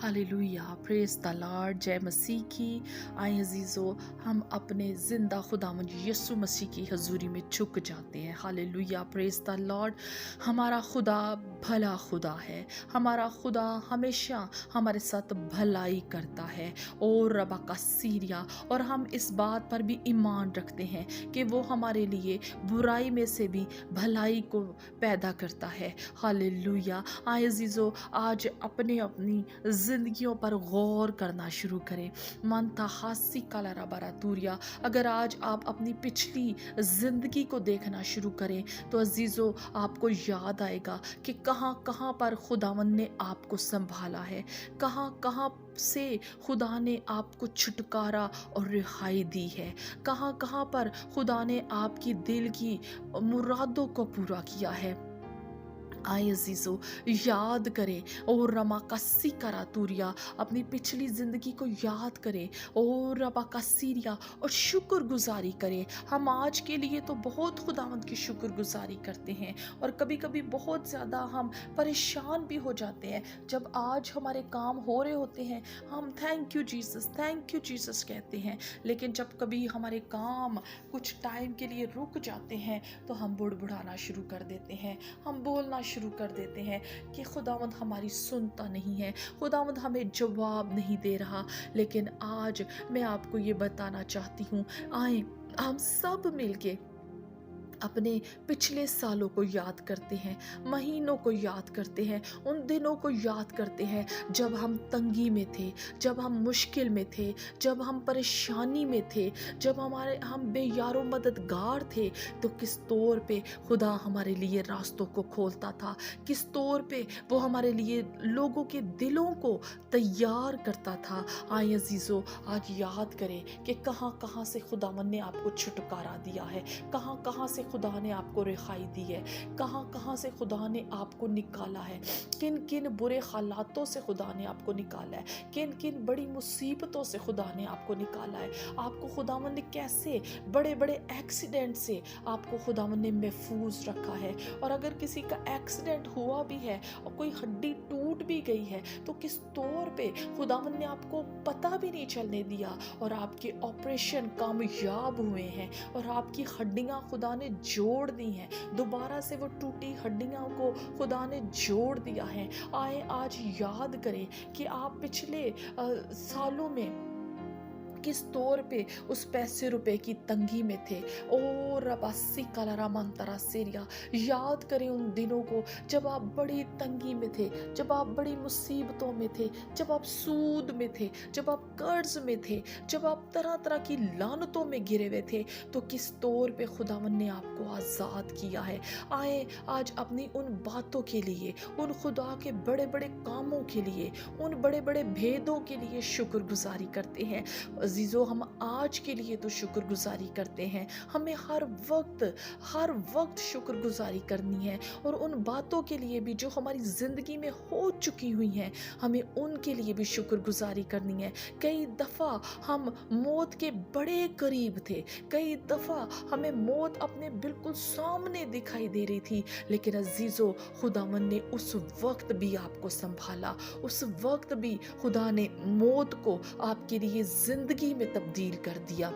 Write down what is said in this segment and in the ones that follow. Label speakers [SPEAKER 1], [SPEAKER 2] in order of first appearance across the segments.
[SPEAKER 1] Hallelujah, praise the Lord, जय मसीह की। आए अजीज़ो, हम अपने ज़िंदा खुदावंद यीशु मसीह की हजूरी में झुक जाते हैं। Hallelujah, praise the Lord. हमारा खुदा भला खुदा है। हमारा खुदा हमेशा हमारे साथ भलाई करता है और रबा का सीरिया। और हम इस बात पर भी ईमान रखते हैं कि वो हमारे लिए बुराई में से भी भलाई को पैदा करता है। हालेलुया। आए अजीज़ो, आज अपने अपनी जिंदगियों पर गौर करना शुरू करें। मनता हासी काला रबारा तूरिया। अगर आज आप अपनी पिछली जिंदगी को देखना शुरू करें तो अजीजों, आपको याद आएगा कि कहाँ कहाँ पर खुदावन ने आपको संभाला है, कहाँ कहाँ से खुदा ने आपको छुटकारा और रिहाई दी है, कहाँ कहाँ पर खुदा ने आपकी दिल की मुरादों को पूरा किया है। आए अजीजों, याद करें और रमा कस्सी करा तूरिया, अपनी पिछली जिंदगी को याद करें और रबा कसीरिया और शुक्र गुजारी करें। हम आज के लिए तो बहुत खुदावंद की शुक्र गुजारी करते हैं और कभी कभी बहुत ज़्यादा हम परेशान भी हो जाते हैं। जब आज हमारे काम हो रहे होते हैं हम थैंक यू जीसस कहते हैं, लेकिन जब कभी हमारे काम कुछ टाइम के लिए रुक जाते हैं तो हम बुड़बुड़ाना शुरू कर देते हैं, हम बोलना शुरू कर देते हैं कि खुदावंद हमारी सुनता नहीं है, खुदावंद हमें जवाब नहीं दे रहा। लेकिन आज मैं आपको ये बताना चाहती हूँ, आए हम सब मिलके अपने पिछले सालों को याद करते हैं, महीनों को याद करते हैं, उन दिनों को याद करते हैं जब हम तंगी में थे, जब हम मुश्किल में थे, जब हम परेशानी में थे, जब हम बेयारो मददगार थे। तो किस तौर पे खुदा हमारे लिए रास्तों को खोलता था, किस तौर पे वो हमारे लिए लोगों के दिलों को तैयार करता था। आए अजीज़ों, आज याद करें कि कहाँ कहाँ से खुदावन ने आपको छुटकारा दिया है, कहाँ कहाँ से खुदा ने आपको रिहाई दी है, कहाँ कहाँ से खुदा ने आपको निकाला है, किन किन बुरे हालातों से खुदा ने आपको निकाला है, किन किन बड़ी मुसीबतों से खुदा ने आपको निकाला है, आपको खुदावन ने कैसे बड़े बड़े एक्सीडेंट से आपको खुदावन ने महफूज रखा है। और अगर किसी का एक्सीडेंट हुआ भी है और कोई हड्डी टूट भी गई है तो किस तौर पे खुदावन ने आपको पता भी नहीं चलने दिया और आपके ऑपरेशन कामयाब हुए हैं और आपकी हड्डियां खुदा ने जोड़ दी हैं, दोबारा से वो टूटी हड्डियों को खुदा ने जोड़ दिया है। आए आज याद करें कि आप पिछले सालों में किस तौर पे उस पैसे रुपए की तंगी में थे। ओ रबासी कलरा मंतरा सेरिया, याद करें उन दिनों को जब आप बड़ी तंगी में थे, जब आप बड़ी मुसीबतों में थे, जब आप सूद में थे, जब आप कर्ज में थे, जब आप तरह तरह की लानतों में गिरे हुए थे। तो किस तौर पे खुदावन ने आपको आज़ाद किया है। आए आज अपनी उन बातों के लिए, उन खुदा के बड़े बड़े कामों के लिए, उन बड़े बड़े भेदों के लिए शुक्रगुजारी करते हैं। अजीजों, हम आज के लिए तो शुक्रगुजारी करते हैं, हमें हर वक्त शुक्रगुजारी करनी है। और उन बातों के लिए भी जो हमारी जिंदगी में हो चुकी हुई हैं, हमें उनके लिए भी शुक्रगुजारी करनी है। कई दफ़ा हम मौत के बड़े करीब थे, कई दफ़ा हमें मौत अपने बिल्कुल सामने दिखाई दे रही थी, लेकिन अजीजों, खुदावन ने उस वक्त भी आपको संभाला, उस वक्त भी खुदा ने मौत को आपके लिए जिंदगी में तब्दील कर दिया।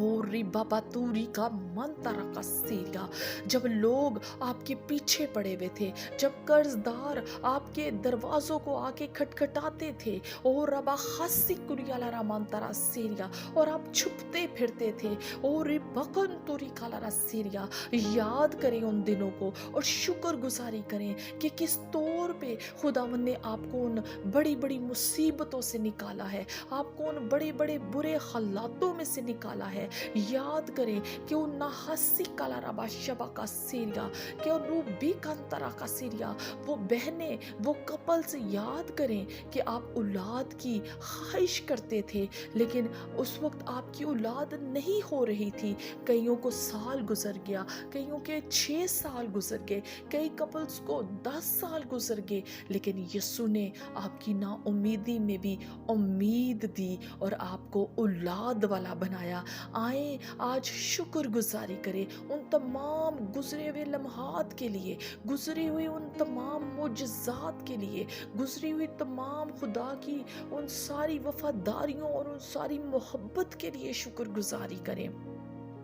[SPEAKER 1] और रिबाबा तूरी का मंतरा का सीरिया, जब लोग आपके पीछे पड़े हुए थे, जब कर्जदार आपके दरवाजों को आके खटखटाते थे, और रबा हसी कुरियाला मंतरा सीरिया, और आप छुपते फिरते थे, और रिबकन तूरी काला सीरिया। याद करें उन दिनों को और शुक्र गुजारी करें कि किस तौर पे खुदावन ने आपको उन बड़ी बड़ी मुसीबतों से निकाला है, आपको उन बड़े बड़े बुरे हालातों में से निकाला है। याद करें कि उन नहसी काला रबा शबा का सीरिया, कि रूबी कंतरा का सीरिया, वो बहनें, वो कपल्स याद करें कि आप औलाद की ख्वाहिश करते थे, लेकिन उस वक्त आपकी औलाद नहीं हो रही थी। कईयों को साल गुजर गया, कईयों के 6 साल गुजर गए, कई कपल्स को 10 साल गुजर गए, लेकिन यीशु ने आपकी ना उम्मीदी में भी उम्मीद दी और आपको औलाद वाला बनाया। आए आज शुक्र गुजारी करें उन तमाम गुजरे हुए लम्हात के लिए, गुजरे हुए उन तमाम मोजज़ात के लिए, गुजरी हुई तमाम खुदा की उन सारी वफादारियों और उन सारी मोहब्बत के लिए शुक्र गुजारी करें।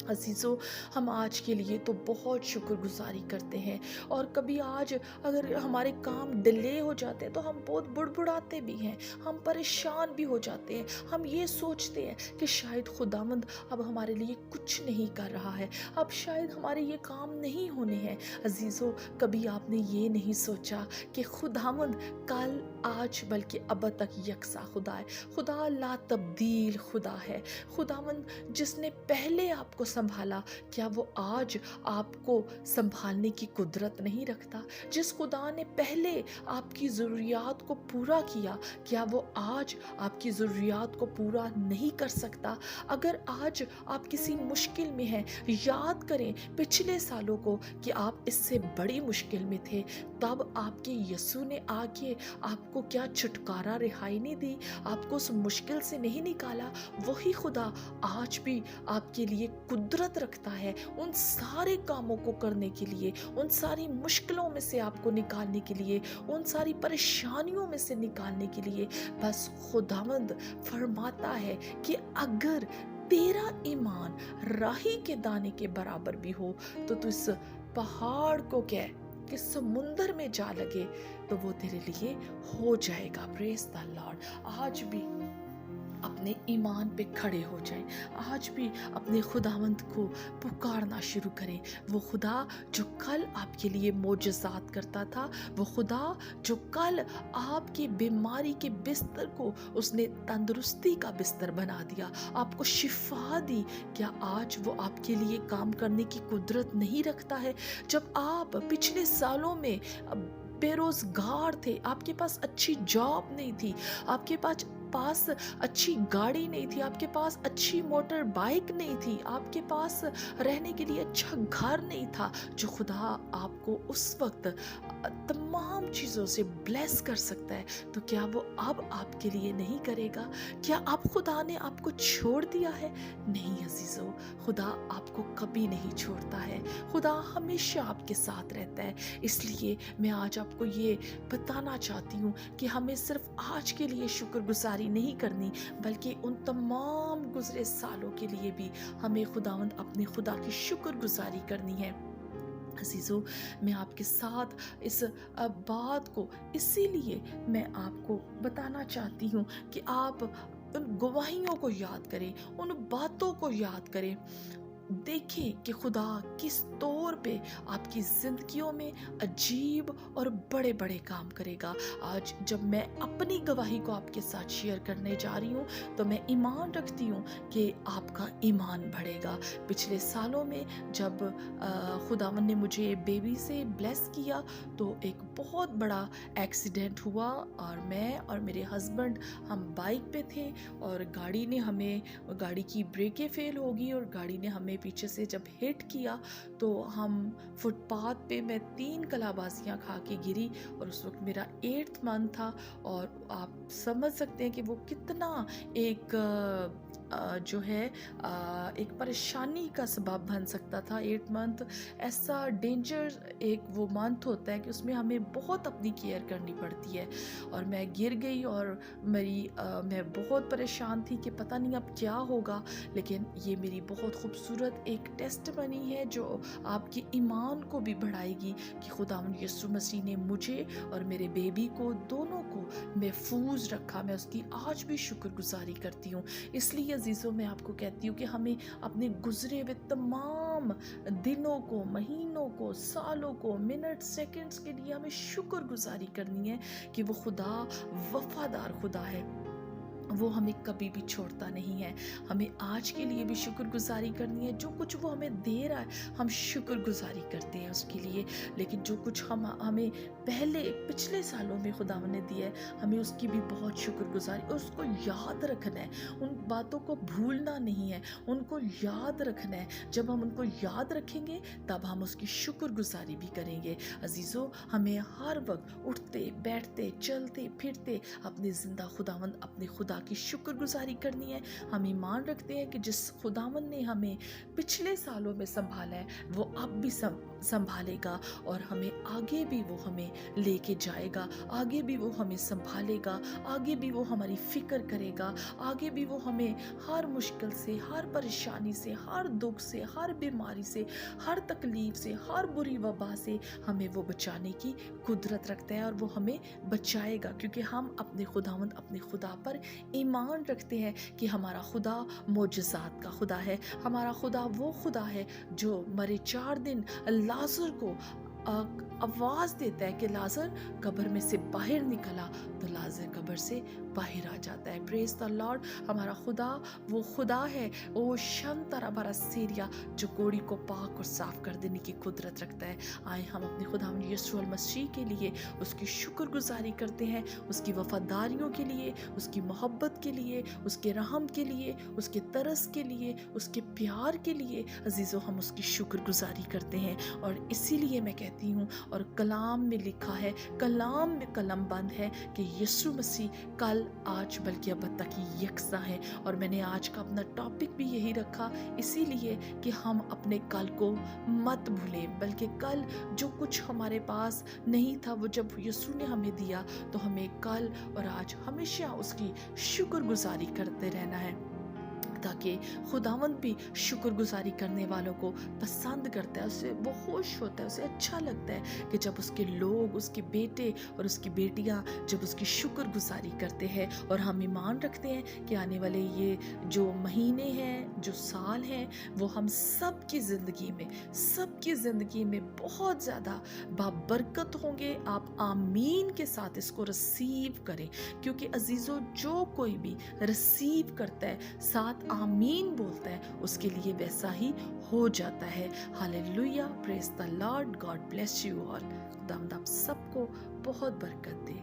[SPEAKER 1] अजीज़ों, हम आज के लिए तो बहुत शुक्रगुजारी करते हैं, और कभी आज अगर हमारे काम डिले हो जाते हैं तो हम बहुत बुड़बुड़ाते भी हैं, हम परेशान भी हो जाते हैं, हम ये सोचते हैं कि शायद खुदावंद अब हमारे लिए कुछ नहीं कर रहा है, अब शायद हमारे ये काम नहीं होने हैं। अजीज़ों, कभी आपने ये नहीं सोचा कि खुदावंद कल आज बल्कि अब तक यकसा खुदा है, खुदा ला तब्दील खुदा है। खुदावंद जिसने पहले आपको संभाला, क्या वो आज आपको संभालने की कुदरत नहीं रखता? जिस खुदा ने पहले आपकी ज़रूरियात को पूरा किया, क्या वो आज आपकी ज़रूरियात को पूरा नहीं कर सकता? अगर आज आप किसी मुश्किल में हैं, याद करें पिछले सालों को कि आप इससे बड़ी मुश्किल में थे, तब आपके यीशु ने आके आपको क्या छुटकारा, रिहाई नहीं दी, आपको उस मुश्किल से नहीं निकाला। वही खुदा आज भी आपके लिए कुदरत रखता है उन सारे कामों को करने के लिए, उन सारी मुश्किलों में से आपको निकालने के लिए, उन सारी परेशानियों में से निकालने के लिए। बस खुदावंद फरमाता है कि अगर तेरा ईमान राही के दाने के बराबर भी हो तो तू इस पहाड़ को कह कि समुंदर में जा लगे तो वो तेरे लिए हो जाएगा। Praise the Lord. आज भी अपने ईमान पे खड़े हो जाएं, आज भी अपने खुदावंद को पुकारना शुरू करें। वो खुदा जो कल आपके लिए मोजज़ात करता था, वो खुदा जो कल आपकी बीमारी के बिस्तर को उसने तंदुरुस्ती का बिस्तर बना दिया, आपको शिफा दी, क्या आज वो आपके लिए काम करने की कुदरत नहीं रखता है? जब आप पिछले सालों में बेरोजगार थे, आपके पास अच्छी जॉब नहीं थी, आपके पास अच्छी गाड़ी नहीं थी, आपके पास अच्छी मोटर बाइक नहीं थी, आपके पास रहने के लिए अच्छा घर नहीं था, जो खुदा आपको उस वक्त तमाम चीज़ों से ब्लेस कर सकता है, तो क्या वो अब आपके लिए नहीं करेगा? क्या अब खुदा ने आपको छोड़ दिया है? नहीं अजीज़ों, खुदा आपको कभी नहीं छोड़ता है, खुदा हमेशा आपके साथ रहता है। इसलिए मैं आज आपको ये बताना चाहती हूँ कि हमें सिर्फ आज के लिए शुक्रगुजारी नहीं करनी, बल्कि उन तमाम गुजरे सालों के लिए भी हमें खुदावंद अपने खुदा की शुक्रगुजारी करनी है। अजीज़ों, मैं आपके साथ इस बात को इसीलिए मैं आपको बताना चाहती हूँ कि आप उन गवाहियों को याद करें, उन बातों को याद करें, देखें कि खुदा किस तौर पे आपकी ज़िंदगियों में अजीब और बड़े बड़े काम करेगा। आज जब मैं अपनी गवाही को आपके साथ शेयर करने जा रही हूँ तो मैं ईमान रखती हूँ कि आपका ईमान बढ़ेगा। पिछले सालों में जब खुदावन ने मुझे बेबी से ब्लेस किया तो एक बहुत बड़ा एक्सीडेंट हुआ, और मैं और मेरे हस्बैंड हम बाइक पे थे और गाड़ी की ब्रेकें फेल हो गई और गाड़ी ने हमें पीछे से जब हिट किया तो हम फुटपाथ पे, मैं 3 कलाबाजियाँ खा के गिरी, और उस वक्त मेरा 8th मंथ था, और आप समझ सकते हैं कि वो कितना एक जो है एक परेशानी का सबब बन सकता था। 8 मंथ ऐसा डेंजर एक वो मंथ होता है कि उसमें हमें बहुत अपनी केयर करनी पड़ती है, और मैं गिर गई और मैं बहुत परेशान थी कि पता नहीं अब क्या होगा। लेकिन ये मेरी बहुत खूबसूरत एक टेस्टमनी है जो आपके ईमान को भी बढ़ाएगी कि खुदावंद यीशु मसीह ने मुझे और मेरे बेबी को दोनों को महफूज रखा। मैं उसकी आज भी शुक्रगुजारी करती हूँ। इसलिए अजीज़ों, मैं आपको कहती हूँ कि हमें अपने गुजरे हुए तमाम दिनों को, महीनों को, सालों को, मिनट, सेकंड्स के लिए हमें शुक्रगुजारी करनी है कि वो खुदा वफादार खुदा है, वो हमें कभी भी छोड़ता नहीं है। हमें आज के लिए भी शुक्रगुजारी करनी है, जो कुछ वो हमें दे रहा है हम शुक्रगुजारी करते हैं उसके लिए, लेकिन जो कुछ हमें पहले पिछले सालों में खुदावन ने दिया है, हमें उसकी भी बहुत शुक्रगुजारी और उसको याद रखना है। उन बातों को भूलना नहीं है, उनको याद रखना है। जब हम उनको याद रखेंगे तब हम उसकी शुक्रगुजारी भी करेंगे। अजीज़ों, हमें हर वक्त उठते बैठते चलते फिरते अपने ज़िंदा खुदावंद अपने खुदा की शुक्रगुजारी करनी है। हम ईमान रखते हैं कि जिस खुदावंद ने हमें पिछले सालों में संभाला है वो अब भी संभालेगा और हमें आगे भी वो हमें लेके जाएगा, आगे भी वो हमें संभालेगा, आगे भी वो हमारी फिक्र करेगा, आगे भी वो हमें हर मुश्किल से, हर परेशानी से, हर दुख से, हर बीमारी से, हर तकलीफ से, हर बुरी वबा से हमें वो बचाने की कुदरत रखता है और वो हमें बचाएगा, क्योंकि हम अपने खुदावंद अपने खुदा पर ईमान रखते हैं कि हमारा खुदा मोजज़ात का खुदा है। हमारा खुदा वो खुदा है जो मरे 4 दिन लाजर को आवाज़ देता है कि लाजर कब्र में से बाहर निकला, तो लाजर कब्र से बाहर आ जाता है। Praise the Lord. हमारा खुदा वो खुदा है, वो शन तरह भरा सीरिया जो कोड़ी को पाक और साफ कर देने की कुदरत रखता है। आए हम अपने खुदा यीशु मसीह के लिए उसकी शुक्रगुजारी करते हैं, उसकी वफादारियों के लिए, उसकी मोहब्बत के लिए, उसके रहम के लिए, उसके तरस के लिए, उसके प्यार के लिए। अजीज़ों, हम उसकी शुक्रगुजारी करते हैं और इसीलिए मैं कहती हूँ, और कलाम में लिखा है, कलाम में कलम बंद है कि यीशु मसीह कल आज बल्कि अब तक ही यकसा है। और मैंने आज का अपना टॉपिक भी यही रखा, इसीलिए कि हम अपने कल को मत भूलें, बल्कि कल जो कुछ हमारे पास नहीं था वो जब यीशु ने हमें दिया, तो हमें कल और आज हमेशा उसकी शुक्रगुजारी करते रहना है, ताकि खुदावंद भी शुक्रगुजारी करने वालों को पसंद करता है, उससे वो खुश होता है, उसे अच्छा लगता है कि जब उसके लोग, उसके बेटे और उसकी बेटियां जब उसकी शुक्रगुजारी करते हैं। और हम ईमान रखते हैं कि आने वाले ये जो महीने हैं, जो साल हैं, वो हम सब की ज़िंदगी में बहुत ज़्यादा बाबरकत होंगे। आप आमीन के साथ इसको रिसीव करें, क्योंकि अजीज़ों, जो कोई भी रिसीव करता है, साथ आमीन बोलता है, उसके लिए वैसा ही हो जाता है। Hallelujah, praise the Lord, God bless you all. खुदा आप सबको बहुत बरकत दे।